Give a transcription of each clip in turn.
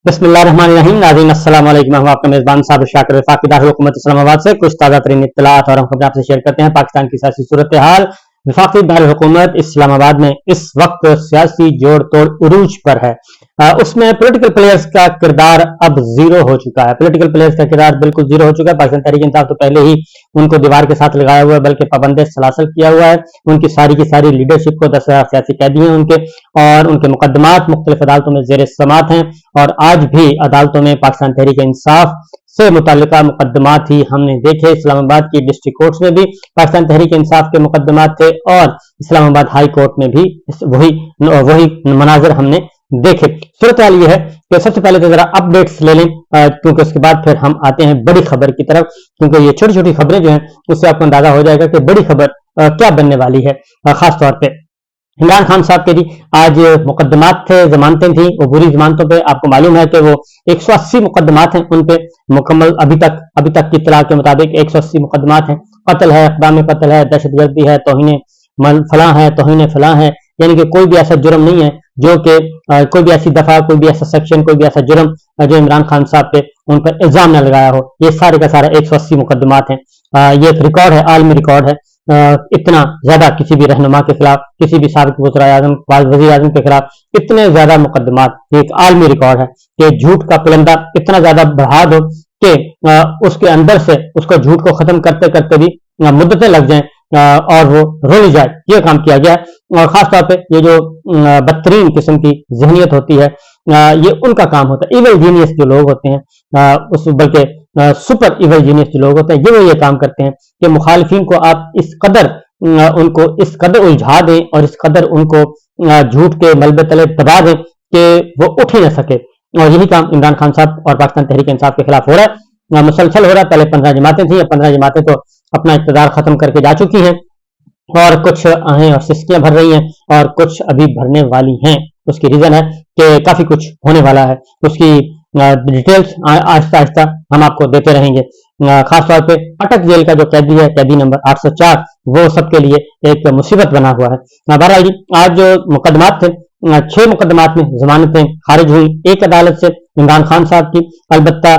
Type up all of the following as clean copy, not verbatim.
बिस्मिल्लाहिर्रहमानिर्रहीम। नाज़रीन अस्सलाम वालेकुम। हम आपका मेज़बान साबिर शाकिर वफाकी दारुल हुकूमत इस्लामाबाद से कुछ ताज़ा तरीन इत्तलात और हम खबरें आपसे शेयर करते हैं। पाकिस्तान की सियासी सूरत हाल। वफाकी दारुल हुकूमत इस्लामाबाद में इस वक्त सियासी जोड़ तोड़ उरूज पर है। उसमें पॉलिटिकल प्लेयर्स का किरदार अब जीरो हो चुका है। पॉलिटिकल प्लेयर्स का किरदार बिल्कुल जीरो हो चुका है। पाकिस्तान तहरीक इंसाफ तो पहले ही उनको दीवार के साथ लगाया हुआ है, बल्कि पाबंद सलासल किया हुआ है। उनकी सारी की सारी लीडरशिप को 10,000 सियासी कैदी हैं उनके, और उनके मुकदमात मुख्तलिफ अदालतों में जेर समात हैं। और आज भी अदालतों में पाकिस्तान तहरीक इंसाफ से मुताल्लिका मुकदमात ही हमने देखे। इस्लामाबाद की डिस्ट्रिक्ट कोर्ट्स में भी पाकिस्तान तहरीक इंसाफ के मुकदमात थे और इस्लामाबाद हाई कोर्ट में भी वही मनाजर हमने देखे। सूरत हाल ये है कि सबसे पहले तो जरा अपडेट्स ले लें, क्योंकि उसके बाद फिर हम आते हैं बड़ी खबर की तरफ, क्योंकि ये छोटी छोटी खबरें जो हैं उससे आपको अंदाजा हो जाएगा कि बड़ी खबर क्या बनने वाली है। खास तौर पे इमरान खान साहब के भी आज मुकदमात थे, जमानतें थी, अबूरी जमानतों पे। आपको मालूम है कि वो 180 मुकदमात हैं उन पे मुकम्मल। अभी तक की इत्तला के मुताबिक 180 मुकदमात हैं। कत्ल है, इक़दाम कत्ल है, दहशतगर्दी है, तौहीन फलां है, तौहीन फलां है। यानी कि कोई भी ऐसा जुर्म नहीं है जो कि कोई भी ऐसी दफा, कोई भी ऐसा सेक्शन, कोई भी ऐसा जुर्म जो इमरान खान साहब पे उन पर इल्जाम न लगाया हो। ये सारे का सारा 180 मुकदमात हैं। ये एक रिकॉर्ड है, आलमी रिकॉर्ड है। इतना ज्यादा किसी भी रहनुमा के खिलाफ, किसी भी साबिक वज़ीर आज़म के खिलाफ इतने ज्यादा मुकदमात, एक आलमी रिकॉर्ड है कि झूठ का पुलंदा इतना ज्यादा बढ़ा दो कि उसके अंदर से उसको झूठ को खत्म करते करते भी मुद्दतें लग जाएं और वो रोली जाए। ये काम किया गया है। और खास तौर पे ये जो बदतरीन किस्म की जहनीत होती है, ये उनका काम होता है। इवल जीनियस जो लोग होते हैं, उस बल्कि सुपर इवल जीनियस जो लोग होते हैं, वो ये काम करते हैं कि मुखालिफिन को आप इस कदर उलझा दें और इस कदर उनको झूठ के मलबे तले दबा दें कि वो उठ ही न सके। और यही काम इमरान खान साहब और पाकिस्तान तहरीक इंसाफ के खिलाफ हो रहा है, मुसलसल हो रहा है। पहले 15 जमातें थी, 15 जमातें तो अपना इक़्तिदार खत्म करके जा चुकी हैं और कुछ आहें और सिस्कियां भर रही हैं और कुछ अभी भरने वाली हैं। उसकी रीजन है कि काफी कुछ होने वाला है। उसकी डिटेल्स आहिस्ता आहिस्ता हम आपको देते रहेंगे। खास तौर पे अटक जेल का जो कैदी है, कैदी नंबर 804, वो सबके लिए एक मुसीबत बना हुआ है। बहरहाल आज जो मुकदमात थे, 6 मुकदमात में जमानतें खारिज हुई एक अदालत से इमरान खान साहब की। अलबत्ता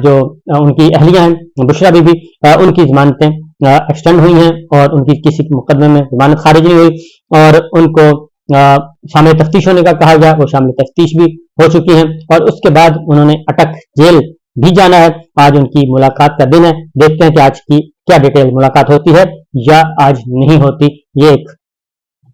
जो उनकी अहलिया हैं बुशरा बीबी, उनकी जमानतें एक्सटेंड हुई हैं और उनकी किसी मुकदमे में जमानत खारिज नहीं हुई और उनको शामिल तफ्तीश होने का कहा गया। वो शामिल तफ्तीश भी हो चुकी हैं और उसके बाद उन्होंने अटक जेल भी जाना है। आज उनकी मुलाकात का दिन है। देखते हैं कि आज की क्या डिटेल मुलाकात होती है या आज नहीं होती। ये एक,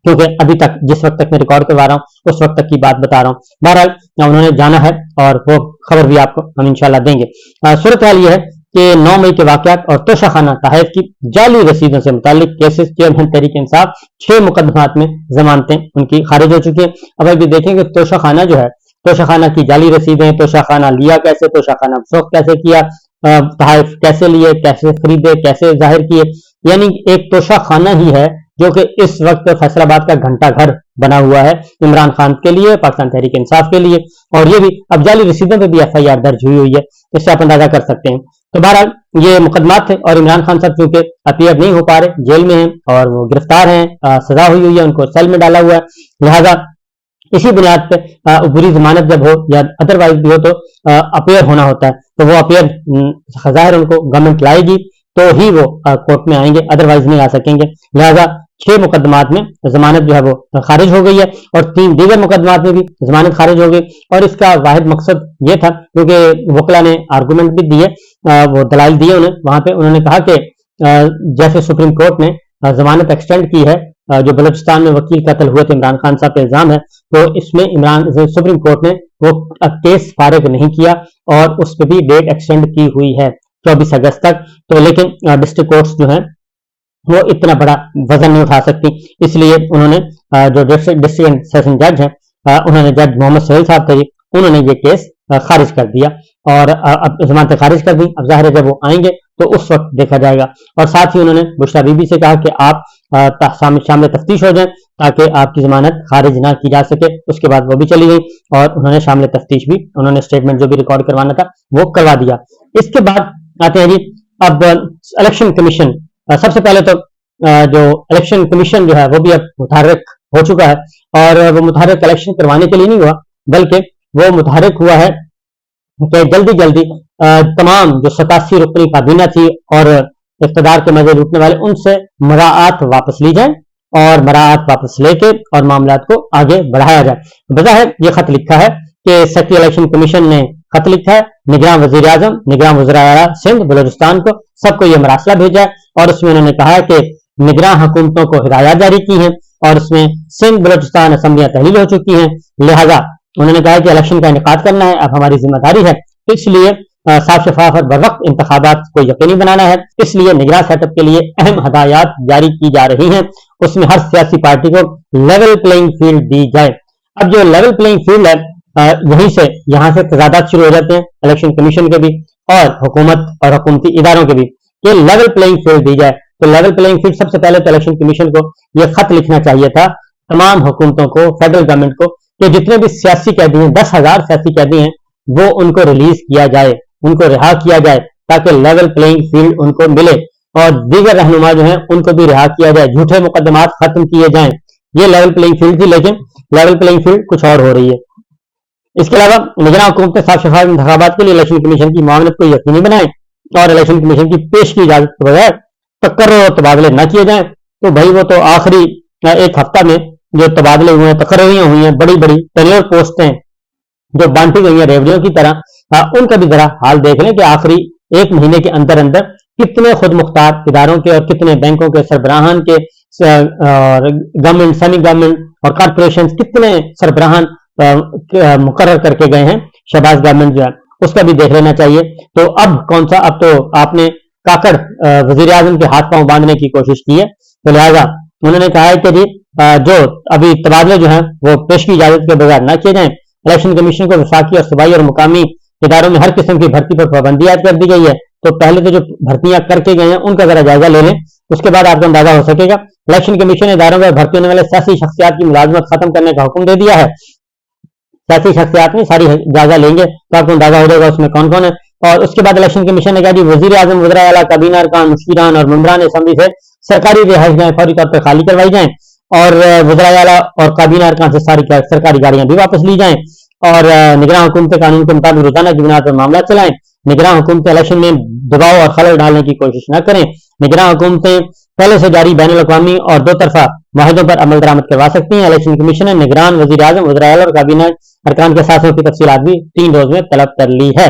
क्योंकि अभी तक जिस वक्त तक मैं रिकॉर्ड करवा रहा हूँ उस वक्त तक की बात बता रहा हूँ। बहरहाल उन्होंने जाना है और वो खबर भी आपको हम इंशाल्लाह देंगे। सूरत हाल ये है कि 9 मई के वाकयात और तोशाखाना तहफ़ की जाली रसीदों से मुतालिक केसेस चेयरमैन तहरीक इंसाफ 6 मुकदमात में जमानतें उनकी खारिज हो चुकी हैं। अब अभी देखेंगे तोशाखाना जो है, तोशाखाना की जाली रसीदें, तोशाखाना लिया कैसे, तोशाखाना फरोख्त कैसे किया, तहफ़ कैसे लिए, कैसे खरीदे, कैसे जाहिर किए। यानी एक तोशाखाना ही है जो कि इस वक्त फैसलाबाद का घंटा घर बना हुआ है इमरान खान के लिए, पाकिस्तान तहरीक इंसाफ के लिए। और ये भी अब जाली रसीदों पे भी FIR दर्ज हुई है, इससे आप अंदाजा कर सकते हैं। तो बहरहाल ये मुकदमात थे और इमरान खान साहब चूंकि अपीयर नहीं हो पा रहे, जेल में हैं और वो गिरफ्तार हैं, सजा हुई है, उनको सेल में डाला हुआ है। लिहाजा इसी बुनियाद पे बुरी जमानत जब हो या अदरवाइज भी हो तो अपीयर होना होता है। तो वो अपीयर ज़ाहिर उनको गवर्नमेंट लाएगी तो ही वो कोर्ट में आएंगे, अदरवाइज नहीं आ सकेंगे। लिहाजा 6 मुकदमात में जमानत जो है वो खारिज हो गई है और 3 दीगर मुकदमात में भी जमानत खारिज हो गई। और इसका वाहिद मकसद ये था, क्योंकि वकला ने आर्गूमेंट भी दिए, वो दलाइल दिए उन्हें। वहां पे उन्होंने कहा कि जैसे सुप्रीम कोर्ट ने जमानत एक्सटेंड की है, जो बलूचिस्तान में वकील कत्ल हुए थे, इमरान खान साहब पे इल्जाम है, तो इसमें सुप्रीम कोर्ट ने वो केस फारिग नहीं किया और उस पर भी डेट एक्सटेंड की हुई है 24 अगस्त तक। तो लेकिन डिस्ट्रिक्ट कोर्ट्स जो है वो इतना बड़ा वजन नहीं उठा सकती, इसलिए उन्होंने जो डिस्ट्रिक्ट सेशन जज है, उन्होंने जज मोहम्मद सोहेल साहब थे, उन्होंने ये केस खारिज कर दिया और अब जमानतें खारिज कर दी। अब जाहिर है जब वो आएंगे तो उस वक्त देखा जाएगा। और साथ ही उन्होंने बुशरा बीबी से कहा कि आप शामिल तफ्तीश हो जाएं ताकि आपकी जमानत खारिज ना की जा सके। उसके बाद वो भी चली गई और उन्होंने शामिल तफ्तीश भी, उन्होंने स्टेटमेंट जो भी रिकॉर्ड करवाना था वो करवा दिया। इसके बाद आते हैं जी अब इलेक्शन कमीशन। सबसे पहले तो जो इलेक्शन कमीशन जो है वो भी अब मुतहर्रिक हो चुका है और वो मुतहर्रिक इलेक्शन करवाने के लिए नहीं हुआ, बल्कि वो मुतहर्रिक हुआ है कि जल्दी जल्दी तमाम जो 87 रुकनी काबीना थी और इख्तिदार के मजे लूटने वाले, उनसे मराआत वापस ली जाए और मराआत वापस लेके और मामलात को आगे बढ़ाया जाए। बज़ाहिर ये खत लिखा है कि सेक्रेटरी इलेक्शन कमीशन ने खत लिखा है निगरान वजीर आजम, निगरान वज़ीर-ए-आला सिंध, बलूचिस्तान को, सबको ये मरासला भेजा है और उसमें उन्होंने कहा है कि निगरान हुकूमतों को हिदायत जारी की है और उसमें सिंध बलूचिस्तान असम्बलियां तहलील हो चुकी हैं, लिहाजा उन्होंने कहा कि इलेक्शन का इनेकाद करना है, अब हमारी जिम्मेदारी है, इसलिए साफ शफाफ और बरवक्त इंतखाबात को यकीनी बनाना है, इसलिए निगरान सेटअप के लिए अहम हदायत जारी की जा रही हैं, उसमें हर सियासी पार्टी को लेवल प्लेइंग फील्ड दी जाए। अब जो लेवल प्लेइंग फील्ड है, यहीं से यहाँ से तजादात शुरू हो जाते हैं इलेक्शन कमीशन के भी और हुकूमत और हुकूमती इदारों के भी, कि लेवल प्लेइंग फील्ड दी जाए। तो लेवल प्लेइंग फील्ड, सबसे पहले तो इलेक्शन कमीशन को यह खत लिखना चाहिए था तमाम हुकूमतों को, फेडरल गवर्नमेंट को, कि जितने भी सियासी कैदी हैं, 10,000 सियासी कैदी हैं, वो उनको रिलीज किया जाए, उनको रिहा किया जाए, ताकि लेवल प्लेइंग फील्ड उनको मिले और दीगर रहनुमा जो हैं उनको भी रिहा किया जाए, झूठे मुकदमात खत्म किए जाएं। ये लेवल प्लेइंग फील्ड थी, लेकिन लेवल प्लेइंग फील्ड कुछ और हो रही है। इसके अलावा निगरान हुकूमत साफ शफाफ इंतखाबात के लिए इलेक्शन कमीशन की मामलत को यकीनी बनाएं और इलेक्शन कमीशन की पेश की इजाजत के बगैर तकर्रुर और तबादले न किए जाएं। तो भाई वो तो आखिरी एक हफ्ता में जो तबादले हुए हैं, तकर्रुरियां हुई हैं, बड़ी बड़ी टेन्योर पोस्टें जो बांटी गई हैं रेवड़ियों की तरह, उनका भी जरा हाल देख लें कि आखिरी एक महीने के अंदर अंदर कितने खुद मुख्तार इदारों के और कितने बैंकों के सरबराहान के और गवर्नमेंट, सेमी गवर्नमेंट और कॉर्पोरेशन कितने सरबराहान मुकर्रर करके गए हैं। शहबाज गवर्नमेंट जो है उसका भी देख लेना चाहिए। तो अब कौन सा, अब तो आपने काकड़ वजीर आजम के हाथ पांव बांधने की कोशिश की है, तो लिहाजा उन्होंने कहा है कि जी जो अभी तबादले जो हैं वो पेश की इजाजत के बगैर न किए जाएं। इलेक्शन कमीशन को वफाकी और सूबाई और मुकामी इदारों में हर किस्म की भर्ती पर पाबंदी आयद कर दी गई है। तो पहले तो जो भर्तियां करके गए हैं उनका जरा जायजा ले लें, उसके बाद आपको अंदाजा हो सकेगा। इलेक्शन कमीशन ने इदारों में भर्ती होने वाले सियासी शख्सियात की मुलाजमत खत्म करने का हुक्म दे दिया है। सियासी शख्सियात में सारी जायजा लेंगे तो आपको अंदाजा हो जाएगा उसमें कौन कौन है। और उसके बाद इलेक्शन कमीशन ने कहा कि वजीर आजम, वज़ीर-ए-आला, काबीना अरकान, मुशीरान और मम्बरान असम्बली से सरकारी रिहाइशगाहें फौरी तौर पर खाली करवाई जाएं और वज़ीर-ए-आला और काबीना अरकान से सारी सरकारी गाड़ियां भी वापस ली जाएं और निगरान हुकूमत कानून के मुताबिक रोजाना की बुनियाद पर मामला चलाएं। निगरान हुकूमत इलेक्शन में दबाव और खलल डालने की कोशिश न करें। निगरान हुकूमतें पहले से जारी बैनुल अक़वामी और दो तरफा माहिदों पर अमल दरामद करवा सकती हैं। इलेक्शन कमीशन ने निगरान, वज़ीर आज़म, वज़ीर-ए-आला और काबीना अरकान के साथियों की तफसीलात भी 3 रोज में तलब कर ली है।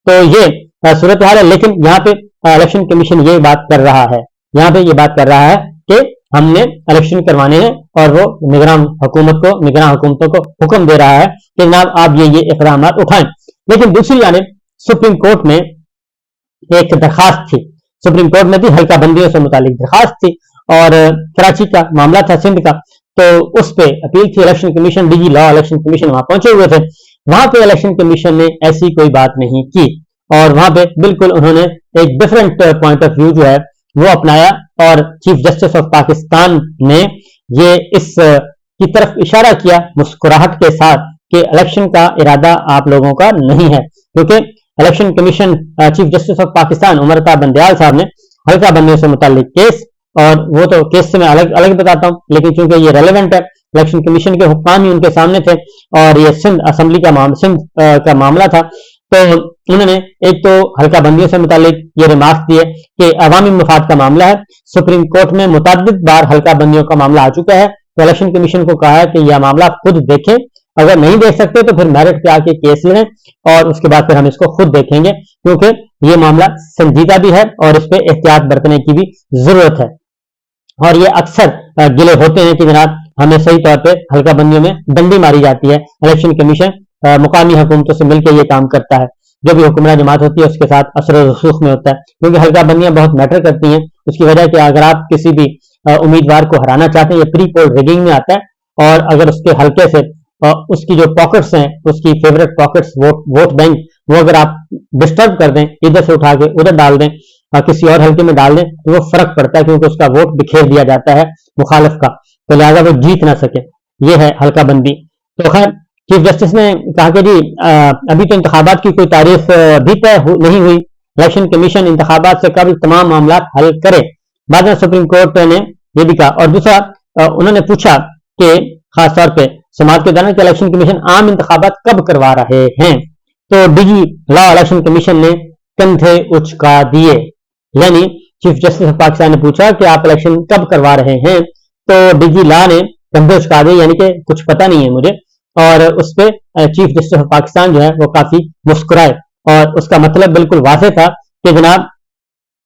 तो ये सूरत हाल है। लेकिन यहाँ पे इलेक्शन कमीशन ये बात कर रहा है, यहाँ पे ये बात कर रहा है कि हमने इलेक्शन करवाने हैं और वो निगरान हुकूमतों को हुक्म दे रहा है कि जनाब आप ये इक़दाम उठाएं। लेकिन दूसरी जानिब सुप्रीम कोर्ट में एक दरखास्त थी, सुप्रीम कोर्ट में भी हल्का बंदियों से मुतालिक दरखास्त थी और कराची का मामला था, सिंध का, तो उस पर अपील थी। Election commission, DG law election commission वहां पहुंचे हुए थे। वहां पे इलेक्शन कमीशन ने ऐसी कोई बात नहीं की और वहां पे बिल्कुल उन्होंने एक डिफरेंट पॉइंट ऑफ व्यू जो है वो अपनाया और चीफ जस्टिस ऑफ पाकिस्तान ने ये इस की तरफ इशारा किया मुस्कुराहट के साथ कि इलेक्शन का इरादा आप लोगों का नहीं है, क्योंकि election commission, chief justice of Pakistan Umar Ata Bandial साहब ने हल्का बंदियों से मुतालिक केस, और वो तो केस से मैं अलग बताता हूँ, लेकिन चूंकि ये रेलेवेंट है, इलेक्शन कमीशन के हुक्काम ही उनके सामने थे और ये सिंध असेंबली का मामला था, तो उन्होंने एक तो हल्का बंदियों से मुतालिक ये रिमार्क दिए कि अवामी मफाद का मामला है, सुप्रीम कोर्ट में मुतअद्दिद बार हल्का बंदियों का मामला आ चुका है, तो इलेक्शन कमीशन को कहा है कि यह मामला खुद देखें, अगर नहीं देख सकते तो फिर मेरिट पे आके केस लें और उसके बाद फिर हम इसको खुद देखेंगे, क्योंकि ये मामला संजीदा भी है और इस पर एहतियात बरतने की भी जरूरत है। और ये अक्सर गिले होते हैं कि जनाब हमें सही तौर पे हल्का बंदियों में डंडी मारी जाती है। इलेक्शन कमीशन मुकामी हुकूमतों से मिलकर ये काम करता है, जो भी हुक्मरान जमात होती है उसके साथ असर रसूख में होता है, क्योंकि हल्का बंदियां बहुत मैटर करती हैं। उसकी वजह कि अगर आप किसी भी उम्मीदवार को हराना चाहते हैं, ये प्री पोल रिगिंग में आता है और अगर उसके हल्के से उसकी जो पॉकेट्स हैं, उसकी फेवरेट पॉकेट्स, वोट बैंक, वो अगर आप डिस्टर्ब कर दें, इधर से उठा के उधर डाल दें, किसी और हल्के में डाल दें, तो वो फर्क पड़ता है, क्योंकि उसका वोट बिखेर दिया जाता है मुखालिफ का, तो लिहाजा वो जीत ना सके। ये है हल्का बंदी। तो खैर चीफ जस्टिस ने कहा कि जी अभी तो इंतखाबात की कोई तारीख भी तय नहीं हुई, इलेक्शन कमीशन इंतखाबात से कबल तमाम मामला हल करे। बाद में सुप्रीम कोर्ट ने यह भी कहा। और दूसरा उन्होंने पूछा कि खासतौर पर समाज के दौरान इलेक्शन कमीशन आम इंतखाबात कब करवा रहे हैं, तो डीजी लॉ इलेक्शन कमीशन ने कंधे उचका दिए, यानी चीफ जस्टिस ऑफ पाकिस्तान ने पूछा कि आप इलेक्शन कब करवा रहे हैं, तो डीजी लॉ ने कंधे उचका दिए, यानी कि कुछ पता नहीं है मुझे। और उस पर चीफ जस्टिस ऑफ पाकिस्तान जो है वो काफी मुस्कुराए, और उसका मतलब बिल्कुल वाज़ेह था कि जनाब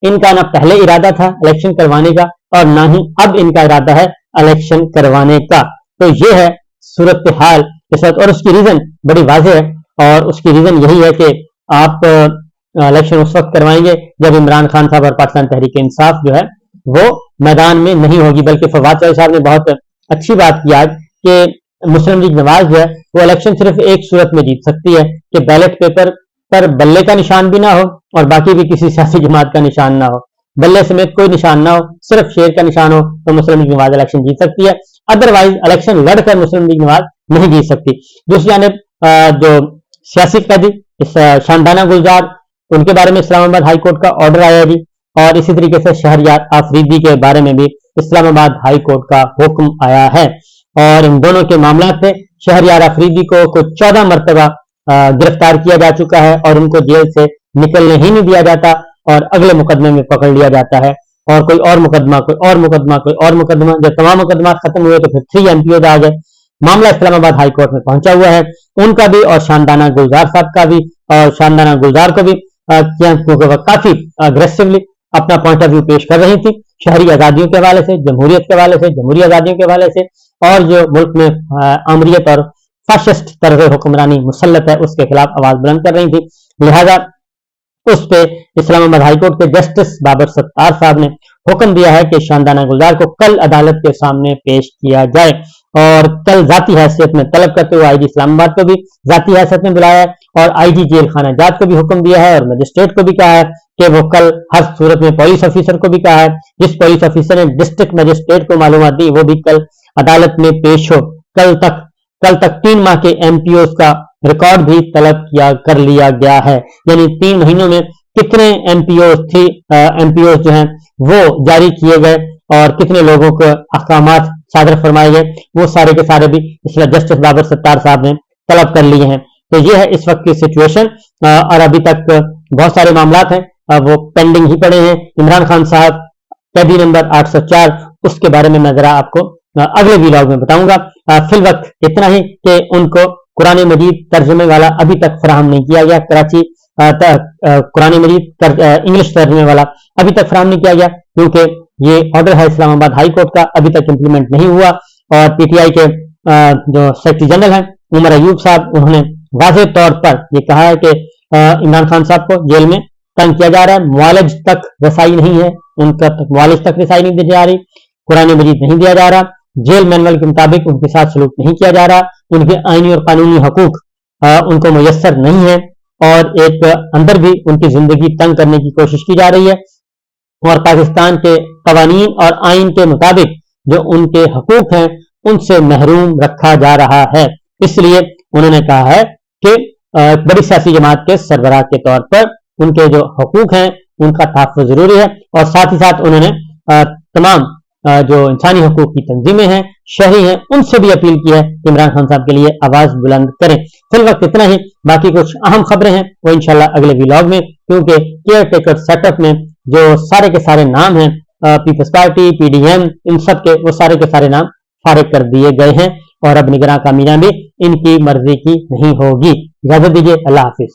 इनका ना पहले इरादा था इलेक्शन करवाने का और ना ही अब इनका इरादा है इलेक्शन करवाने का। तो ये है सूरत हाल इस वक्त, और उसकी रीजन बड़ी वाज़ेह है, और उसकी रीजन यही है कि आप इलेक्शन उस वक्त करवाएंगे जब इमरान खान साहब और पाकिस्तान तहरीक इंसाफ जो है वो मैदान में नहीं होगी। बल्कि फवाद चौधरी साहब ने बहुत अच्छी बात की आज कि मुस्लिम लीग नवाज जो है वो इलेक्शन सिर्फ एक सूरत में जीत सकती है कि बैलेट पेपर पर बल्ले का निशान भी ना हो और बाकी भी किसी सियासी जमात का निशान ना हो, बल्ले समेत कोई निशान ना हो, सिर्फ शेर का निशान हो, तो मुस्लिम लीग नवाज इलेक्शन जीत सकती है। अदरवाइज इलेक्शन लड़कर मुस्लिम लीग नवाज नहीं जीत सकती। दूसरी जानिब जो सियासी कैदी शानदाना गुलजार, उनके बारे में इस्लामाबाद हाई कोर्ट का ऑर्डर आया जी, और इसी तरीके से शहरयार आफरीदी के बारे में भी इस्लामाबाद हाई कोर्ट का हुक्म आया है। और इन दोनों के मामला थे, शहरयार आफरीदी को कुछ 14 मरतबा गिरफ्तार किया जा चुका है और उनको जेल से निकलने ही नहीं दिया जाता, और अगले मुकदमे में पकड़ लिया जाता है, और कोई और मुकदमा, कोई और मुकदमा, कोई और मुकदमा। जब तमाम मुकदमा खत्म हुए तो फिर 3 MPO आ गए। मामला इस्लामाबाद हाई कोर्ट में पहुंचा हुआ है, उनका भी और शानदाना गुलजार साहब का भी, और शानदाना गुलजार को भी काफी अग्रेसिवली अपना पॉइंट ऑफ व्यू पेश कर रही थी, शहरी आजादियों के हवाले से, जमहूरियत के हवाले से, जमहूरी आजादियों के हवाले से, और जो मुल्क में आमरीत और फाशिस्ट तर्ज हुक्मरानी मुसल्लत है उसके खिलाफ आवाज बुलंद कर रही थी। लिहाजा उस पे इस्लामाबाद हाईकोर्ट के जस्टिस बाबर सत्तार साहब ने हुक्म दिया है कि शानदाना गुलजार को कल अदालत के सामने पेश किया जाए, और कल जाती हैसियत में तलब करते हुए आईजी इस्लामाबाद को भी जाती हैसियत में बुलाया है, और आईजी जेल खाना जात को भी हुक्म दिया है, और मजिस्ट्रेट को भी कहा है कि वो कल हर सूरत में पुलिस ऑफिसर को भी कहा है, जिस पुलिस ऑफिसर ने डिस्ट्रिक्ट मजिस्ट्रेट को मालूमात दी वो भी कल अदालत में पेश हो। कल तक 3 माह के MPOs का रिकॉर्ड भी तलब कर लिया गया है, यानी 3 महीनों में कितने MPOs जो हैं वो जारी किए गए और कितने लोगों को अहकामात सादर फरमाए गए, वो सारे के सारे भी जस्टिस बाबर सत्तार साहब ने तलब कर लिए हैं। तो ये है इस वक्त की सिचुएशन, और अभी तक बहुत सारे मामला हैं वो पेंडिंग ही पड़े हैं। इमरान खान साहब कैदी नंबर 804, उसके बारे में मैं जरा आपको अगले व्लॉग में बताऊंगा। फिल वक्त इतना ही कि उनको कुरान मजीद तर्जुमे वाला अभी तक फराहम नहीं किया गया, कराची कुरान मजीद इंग्लिश तर्जुमे वाला अभी तक फराहम नहीं किया गया, क्योंकि ये ऑर्डर है इस्लामाबाद हाई कोर्ट का, अभी तक इम्प्लीमेंट नहीं हुआ। और PTI के जो सेक्रेटरी जनरल हैं उमर अयूब साहब, उन्होंने वाज़ेह तौर पर ये कहा है कि इमरान खान साहब को जेल में तंग किया जा रहा है, मुआलज तक रसाई नहीं है, उनका मुआलज तक रसाई नहीं दी जा रही, कुरान मजीद नहीं दिया जा रहा, जेल मैनुअल के मुताबिक उनके साथ सलूक नहीं किया जा रहा, उनके आईनी और कानूनी हकूक उनको मुयस्सर नहीं है, और एक अंदर भी उनकी जिंदगी तंग करने की कोशिश की जा रही है, और पाकिस्तान के कवानीन और आइन के मुताबिक जो उनके हकूक हैं उनसे महरूम रखा जा रहा है। इसलिए उन्होंने कहा है कि बड़ी सियासी जमात के सरबराह के तौर पर उनके जो हकूक हैं उनका तहफ़्फ़ुज़ जरूरी है, और साथ ही साथ उन्होंने तमाम जो इंसानी हकूक की तंजीमें हैं, शहरी हैं, उनसे भी अपील की है कि इमरान खान साहब के लिए आवाज बुलंद करें। फिल वक्त इतना ही, बाकी कुछ अहम खबरें हैं वो इंशाल्लाह अगले व्लॉग में, क्योंकि केयर टेकर सेटअप में जो सारे के सारे नाम हैं पीपल्स पार्टी, PDM, इन सब के वो सारे के सारे नाम फारिग कर दिए गए हैं, और अब निगरां कामयाबी इनकी मर्जी की नहीं होगी। इजाजत दीजिए, अल्लाह हाफिज।